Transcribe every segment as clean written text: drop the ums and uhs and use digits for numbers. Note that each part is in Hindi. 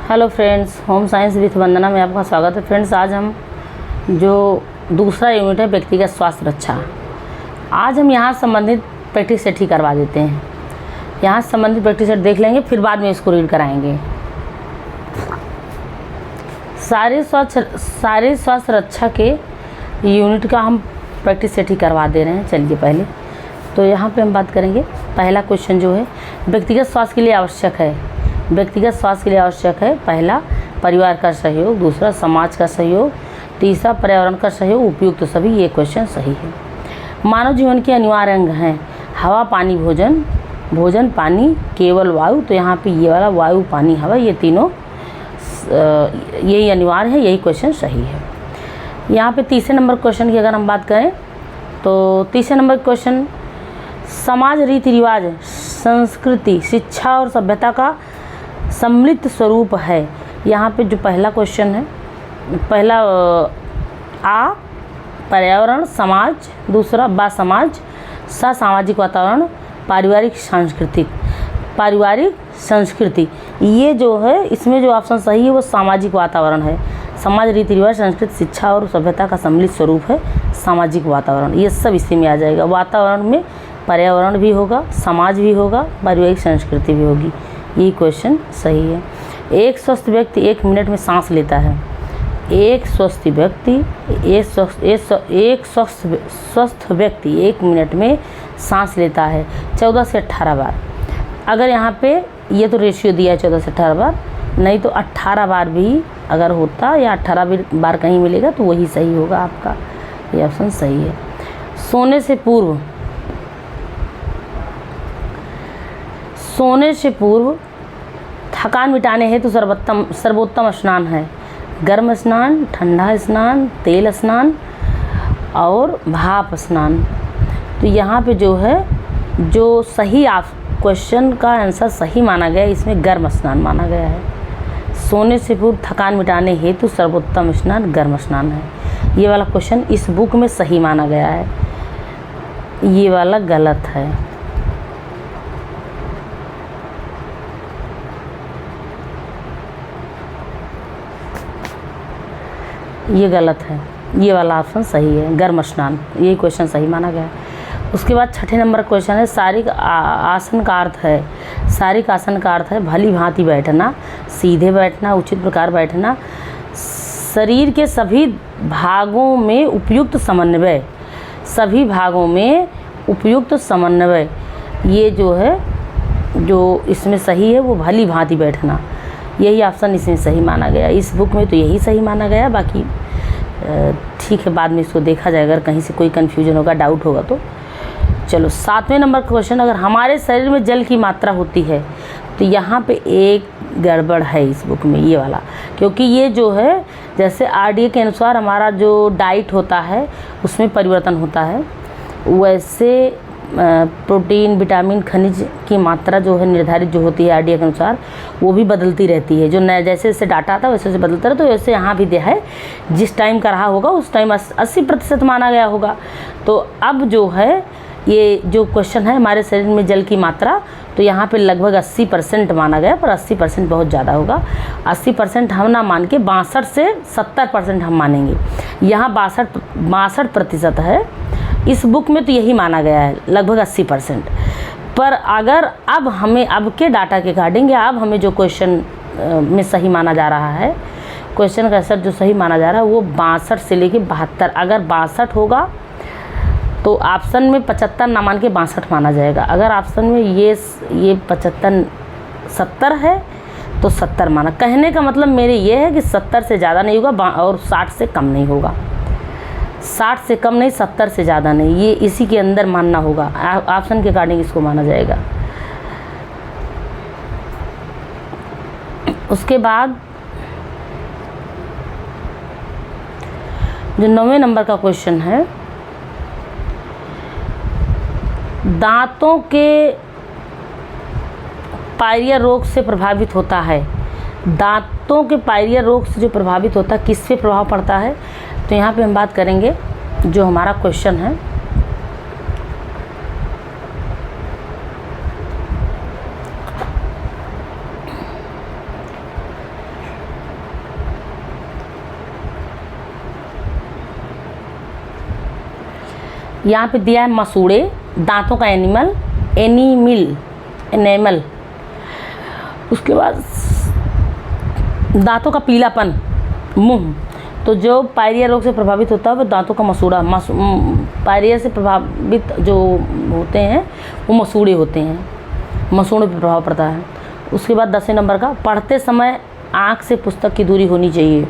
Hello friends, home science with Vandana में आपका स्वागत है। फ्रेंड्स, आज हम जो दूसरा यूनिट है व्यक्तिगत स्वास्थ्य रक्षा, आज हम यहाँ संबंधित प्रैक्टिस सेट ही करवा देते हैं। यहाँ संबंधित प्रैक्टिस सेट देख लेंगे, फिर बाद में इसको रीड कराएंगे। शारीरिक स्वास्थ्य रक्षा के यूनिट का हम प्रैक्टिस सेट ही करवा दे रहे हैं। चलिए पहले तो यहाँ पे हम बात करेंगे। पहला क्वेश्चन जो है व्यक्तिगत स्वास्थ्य के लिए आवश्यक है। व्यक्तिगत स्वास्थ्य के लिए आवश्यक है, पहला परिवार का सहयोग, दूसरा समाज का सहयोग, तीसरा पर्यावरण का सहयोग, उपयुक्त तो सभी। ये क्वेश्चन सही है। मानव जीवन के अनिवार्य अंग हैं हवा, पानी, भोजन, भोजन, पानी, केवल वायु। तो यहाँ पे ये वाला वायु, पानी, हवा, ये तीनों यही अनिवार्य है, यही क्वेश्चन सही है। यहाँ पे तीसरे नंबर क्वेश्चन की अगर हम बात करें तो तीसरे नंबर क्वेश्चन, समाज, रीति रिवाज, संस्कृति, शिक्षा और सभ्यता का सम्मिलित स्वरूप है। यहाँ पे जो पहला क्वेश्चन है, पहला आ पर्यावरण, समाज, दूसरा बा समाज, सा सामाजिक वातावरण, पारिवारिक संस्कृति। ये जो है इसमें जो ऑप्शन सही है वो सामाजिक वातावरण है। समाज, रीति रिवाज, संस्कृति, शिक्षा और सभ्यता का सम्मिलित स्वरूप है सामाजिक वातावरण। ये सब इसी में आ जाएगा। वातावरण में पर्यावरण भी होगा, समाज भी होगा, पारिवारिक संस्कृति भी होगी। ये क्वेश्चन सही है। एक स्वस्थ व्यक्ति 1 मिनट में सांस लेता है। एक स्वस्थ व्यक्ति 1 मिनट में सांस लेता है 14 से 18 बार। अगर यहाँ पे ये तो रेशियो दिया है 14 से 18 बार, नहीं तो 18 बार भी अगर होता या 18 बार कहीं मिलेगा तो वही सही होगा आपका। ये ऑप्शन सही है। सोने से पूर्व थकान मिटाने हेतु सर्वोत्तम स्नान है। गर्म स्नान, ठंडा स्नान, तेल स्नान और भाप स्नान। तो यहाँ पे जो है जो सही आप क्वेश्चन का आंसर सही माना गया, इसमें गर्म स्नान माना गया है। सोने से पूर्व थकान मिटाने हेतु सर्वोत्तम स्नान गर्म स्नान है। ये वाला क्वेश्चन इस बुक में सही माना गया है, ये वाला गलत है। ये गलत है, ये वाला ऑप्शन सही है, गर्म स्नान। ये क्वेश्चन सही माना गया है। उसके बाद छठे नंबर क्वेश्चन है शारीरिक आसन का अर्थ है। शारीरिक आसन का अर्थ है भली भांति बैठना, सीधे बैठना, उचित प्रकार बैठना, शरीर के सभी भागों में उपयुक्त समन्वय, सभी भागों में उपयुक्त समन्वय। ये जो है जो इसमें सही है वो भली भांति बैठना, यही ऑप्शन इसमें सही माना गया। इस बुक में तो यही सही माना गया, बाकी ठीक है बाद में इसको देखा जाएगा, अगर कहीं से कोई कन्फ्यूजन होगा, डाउट होगा तो। चलो 7वें नंबर क्वेश्चन, अगर हमारे शरीर में जल की मात्रा होती है तो यहाँ पे एक गड़बड़ है इस बुक में, ये वाला। क्योंकि ये जो है जैसे RDA के अनुसार हमारा जो डाइट होता है उसमें परिवर्तन होता है, वैसे प्रोटीन, विटामिन, खनिज की मात्रा जो है निर्धारित जो होती है RDA के अनुसार वो भी बदलती रहती है। जो नया जैसे जैसे डाटा आता है वैसे वैसे बदलता रहता है। तो वैसे यहाँ भी दिया है जिस टाइम का रहा होगा उस टाइम 80% माना गया होगा। तो अब जो है ये जो क्वेश्चन है हमारे शरीर में जल की मात्रा, तो यहाँ पे लगभग 80% माना गया, पर 80% बहुत ज़्यादा होगा। 80% हम ना मान के 62 से 70% हम मानेंगे। यहाँ 62% है इस बुक में, तो यही माना गया है लगभग 80%। पर अगर अब हमें अब के डाटा के अकॉर्डिंग या अब हमें जो क्वेश्चन में सही माना जा रहा है, क्वेश्चन का आंसर जो सही माना जा रहा है वो 62 से लेके 72। अगर 62 होगा तो ऑप्शन में 75 ना मान के 62 माना जाएगा। अगर ऑप्शन में ये 70 है तो 70 माना। कहने का मतलब मेरे ये है कि 70 से ज़्यादा नहीं होगा और 60 से कम नहीं होगा। 60 से कम नहीं, 70 से ज़्यादा नहीं, ये इसी के अंदर मानना होगा। ऑप्शन के अकॉर्डिंग इसको माना जाएगा। उसके बाद जो 9वें नंबर का क्वेश्चन है, दांतों के पायरिया रोग से प्रभावित होता है। दांतों के पायरिया रोग से जो प्रभावित होता है, किस पे प्रभाव पड़ता है? तो यहाँ पे हम बात करेंगे जो हमारा क्वेश्चन है, यहाँ पे दिया है मसूड़े, दांतों का एनिमल। उसके बाद दांतों का पीलापन, मुंह। तो जो पायरिया रोग से प्रभावित होता है वो दांतों का मसूड़ा, पायरिया से प्रभावित जो होते हैं वो मसूड़े होते हैं, मसूड़ों पर प्रभाव पड़ता है। उसके बाद 10वें नंबर का, पढ़ते समय आँख से पुस्तक की दूरी होनी चाहिए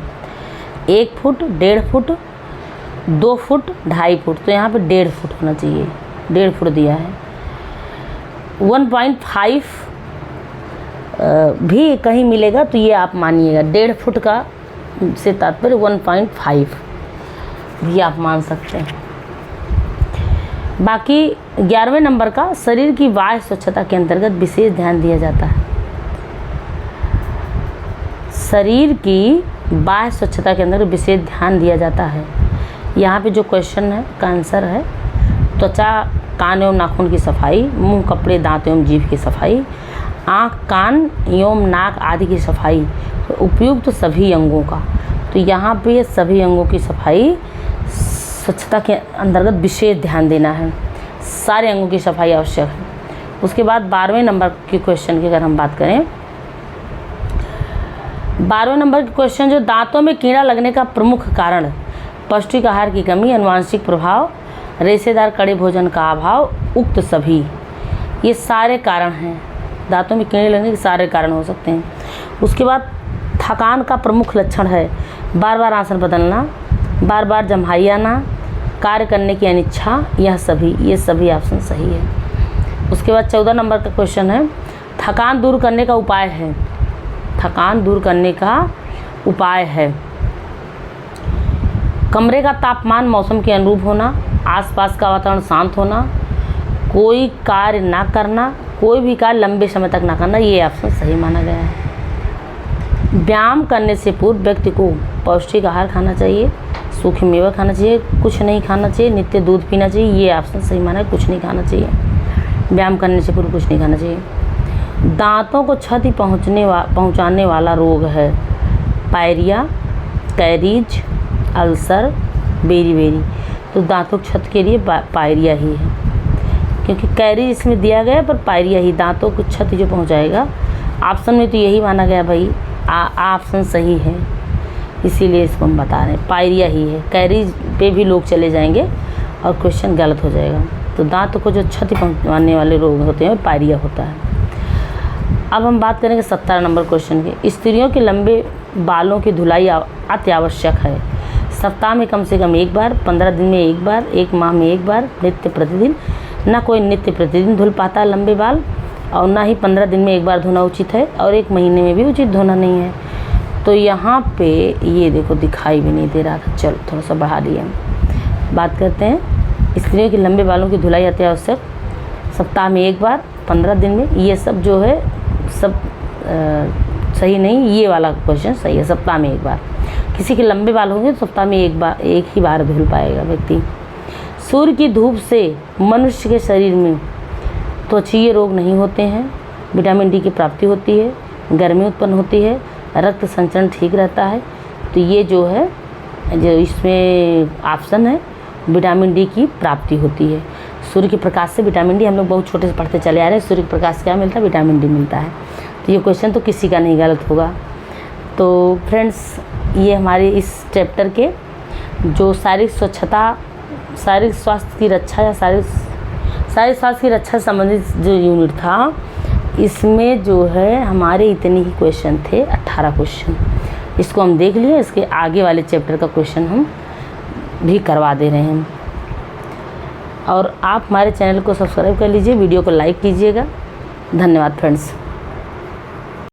1 फुट, 1.5 फुट, 2 फुट, 2.5 फुट। तो यहाँ पे 1.5 फुट होना चाहिए, 1.5 फुट दिया है। 1.5 भी कहीं मिलेगा तो ये आप मानिएगा, 1.5 फुट का से तात्पर्य 1.5 भी आप मान सकते हैं। बाकी 11वें नंबर का, शरीर की बाह्य स्वच्छता के अंतर्गत विशेष ध्यान दिया जाता है। शरीर की बाह्य स्वच्छता के अंदर विशेष ध्यान दिया जाता है। यहाँ पे जो क्वेश्चन है का आंसर है त्वचा, कान एवं नाखून की सफाई, मुंह, कपड़े, दांत एवं जीभ की सफाई, आँख, कान एवं नाक आदि की सफाई, तो उपयुक्त तो सभी अंगों का। तो यहाँ पे सभी अंगों की सफाई स्वच्छता के अंतर्गत विशेष ध्यान देना है, सारे अंगों की सफाई आवश्यक है। उसके बाद 12वें नंबर के क्वेश्चन की अगर हम बात करें, 12वें नंबर के क्वेश्चन, जो दांतों में कीड़ा लगने का प्रमुख कारण पौष्टिक आहार की कमी, अनुवांशिक प्रभाव, रेशेदार कड़े भोजन का अभाव, उक्त सभी, ये सारे कारण हैं। दांतों में कीड़े लगने के सारे कारण हो सकते हैं। उसके बाद थकान का प्रमुख लक्षण है बार बार आसन बदलना, बार बार जम्हाई आना, कार्य करने की अनिच्छा, ये सभी ऑप्शन सही है। उसके बाद 14 नंबर का क्वेश्चन है, थकान दूर करने का उपाय है, थकान दूर करने का उपाय है कमरे का तापमान मौसम के अनुरूप होना, आसपास का वातावरण शांत होना, कोई कार्य ना करना, कोई भी कार्य लंबे समय तक ना करना, ये ऑप्शन सही माना गया है। व्यायाम करने से पूर्व व्यक्ति को पौष्टिक आहार खाना चाहिए, सूखे मेवा खाना चाहिए, कुछ नहीं खाना चाहिए, नित्य दूध पीना चाहिए, ये ऑप्शन सही माना है, कुछ नहीं खाना चाहिए। व्यायाम करने से पूर्व कुछ नहीं खाना चाहिए। दांतों को क्षति पहुंचाने वाला रोग है पायरिया, कैरीज, अल्सर, बेरी। तो दांतों की क्षति के लिए पायरिया ही है, क्योंकि कैरीज इसमें दिया गया पर पायरिया ही दांतों को क्षति जो पहुंचाएगा। ऑप्शन में तो यही माना गया भाई, ऑप्शन सही है, इसीलिए इसको हम बता रहे हैं, पायरिया ही है। कैरीज पे भी लोग चले जाएंगे और क्वेश्चन गलत हो जाएगा। तो दांतों को जो क्षति पहुंचाने वाले रोग होते हैं पायरिया होता है। अब हम बात करेंगे 17 नंबर क्वेश्चन की, स्त्रियों के लंबे बालों की धुलाई अति आवश्यक है। सप्ताह में कम से कम 1 बार, 15 दिन में 1 बार, 1 माह में 1 बार, नित्य प्रतिदिन। ना कोई नित्य प्रतिदिन धुल पाता है लंबे बाल, और ना ही 15 दिन में 1 बार धोना उचित है, और 1 महीने में भी उचित धोना नहीं है। तो यहाँ पे ये देखो दिखाई भी नहीं दे रहा था, चलो थोड़ा सा बढ़ा दिए हम। बात करते हैं स्त्रियों के लंबे बालों की धुलाई अति आवश्यक, सप्ताह में 1 बार, 15 दिन में, ये सब जो है सब सही नहीं, ये वाला क्वेश्चन सही है, सप्ताह में 1 बार। किसी के लंबे बाल होंगे तो सप्ताह में 1 ही बार धुल पाएगा व्यक्ति। सूर्य की धूप से मनुष्य के शरीर में त्वचीय रोग नहीं होते हैं, विटामिन डी की प्राप्ति होती है, गर्मी उत्पन्न होती है, रक्त संचरण ठीक रहता है। तो ये जो है, जो इसमें ऑप्शन है, विटामिन डी की प्राप्ति होती है। सूर्य के प्रकाश से विटामिन डी, हम लोग बहुत छोटे से पढ़ते चले आ रहे हैं, सूर्य के प्रकाश से क्या मिलता है, विटामिन डी मिलता है। तो ये क्वेश्चन तो किसी का नहीं गलत होगा। तो फ्रेंड्स, ये हमारे इस चैप्टर के जो शारीरिक स्वच्छता, शारीरिक स्वास्थ्य की रक्षा या शारीरिक स्वास्थ्य की रक्षा से संबंधित जो यूनिट था, इसमें जो है हमारे इतने ही क्वेश्चन थे, 18 क्वेश्चन। इसको हम देख लिए, इसके आगे वाले चैप्टर का क्वेश्चन हम भी करवा दे रहे हैं। और आप हमारे चैनल को सब्सक्राइब कर लीजिए, वीडियो को लाइक कीजिएगा। धन्यवाद फ्रेंड्स।